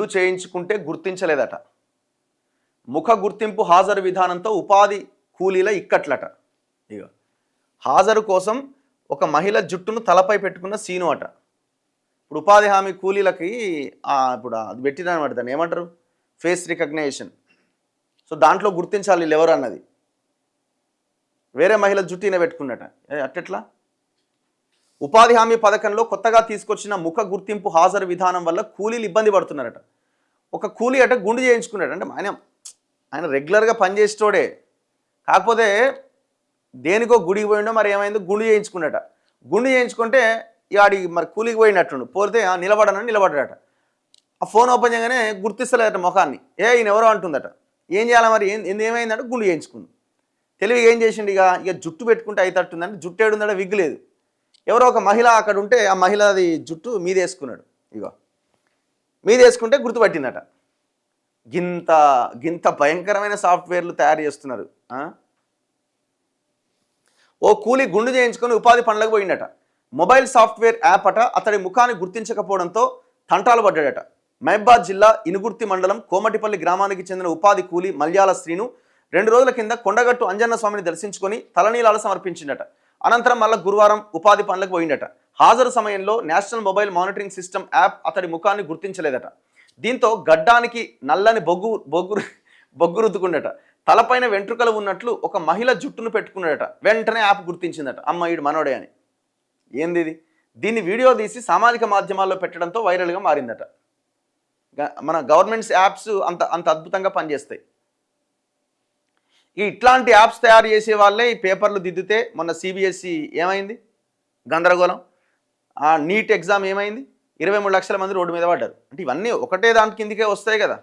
గుండు చేయించుకుంటే గుర్తించలేదట. ముఖ గుర్తింపు హాజరు విధానంతో ఉపాధి కూలీల ఇక్కట్లట. ఇక హాజరు కోసం ఒక మహిళ జుట్టును తలపై పెట్టుకున్న సీను అట. ఇప్పుడు ఉపాధి హామీ కూలీలకి ఇప్పుడు అది పెట్టినమాట, దాన్ని ఏమంటారు, ఫేస్ రికగ్నైజేషన్. సో దాంట్లో గుర్తించాలి వీళ్ళు ఎవరు అన్నది. వేరే మహిళ జుట్టు ఈయన పెట్టుకున్నట. అట్టెట్లా? ఉపాధి హామీ పథకంలో కొత్తగా తీసుకొచ్చిన ముఖ గుర్తింపు హాజరు విధానం వల్ల కూలీలు ఇబ్బంది పడుతున్నారట. ఒక కూలీ అట గుండు చేయించుకున్నాడు. అంటే ఆయన రెగ్యులర్గా పనిచేసేటోడే, కాకపోతే దేనికో గుడికి పోయిండో మరి ఏమైందో గుండు చేయించుకున్నట. గుండు చేయించుకుంటే ఆడి మరి కూలికి పోయినట్టుండు, పోతే నిలబడనని నిలబడ్డాడట. ఆ ఫోన్ ఓపెన్ చేయగానే గుర్తిస్తలేదట ముఖాన్ని. ఈయన ఎవరో అంటుందట. ఏం చేయాలి మరి, ఏమైందంటే గుండు చేయించుకుంది. తెలివిగా ఏం చేసిండు, ఇక జుట్టు పెట్టుకుంటే అయితట్టుందంటే జుట్టు ఏడుందట, విగ్గు లేదు. ఎవరో ఒక మహిళ అక్కడ ఉంటే ఆ మహిళది జుట్టు మీదేసుకున్నాడు. ఇగో మీదేసుకుంటే గుర్తుపట్టిందట. గింత భయంకరమైన సాఫ్ట్వేర్లు తయారు చేస్తున్నారు. ఓ కూలీ గుండు చేయించుకొని ఉపాధి పనులకు పోయిండట. మొబైల్ సాఫ్ట్వేర్ యాప్ అట అతడి ముఖాన్ని గుర్తించకపోవడంతో తంటాలు పడ్డాడట. మహబాద్ జిల్లా ఇనుగుర్తి మండలం కోమటిపల్లి గ్రామానికి చెందిన ఉపాధి కూలీ మల్యాల శ్రీను 2 రోజుల కింద కొండగట్టు అంజన్న స్వామిని దర్శించుకొని తలనీలాలు సమర్పించిండట. అనంతరం మళ్ళీ గురువారం ఉపాధి పనులకు పోయిండట. హాజరు సమయంలో national mobile monitoring system app అతడి ముఖాన్ని గుర్తించలేదట. దీంతో గడ్డానికి నల్లని బొగ్గు రుద్దుకుండట. తలపైన వెంట్రుకలు ఉన్నట్లు ఒక మహిళ జుట్టును పెట్టుకున్నాడట. వెంటనే యాప్ గుర్తించిందట, అమ్మ ఈడు మనోడే అని. ఏంది ఇది? దీన్ని వీడియో తీసి సామాజిక మాధ్యమాల్లో పెట్టడంతో వైరల్గా మారిందట. మన గవర్నమెంట్స్ యాప్స్ అంత అద్భుతంగా పనిచేస్తాయి. ఇట్లాంటి యాప్స్ తయారు చేసే వాళ్ళే ఈ పేపర్లు దిద్దితే మొన్న సిబిఎస్ఈ ఏమైంది, గందరగోళం. నీట్ ఎగ్జామ్ ఏమైంది, 23 లక్షల మంది రోడ్డు మీద పడ్డారు. అంటే ఇవన్నీ ఒకటే దాని కిందికే వస్తాయి కదా.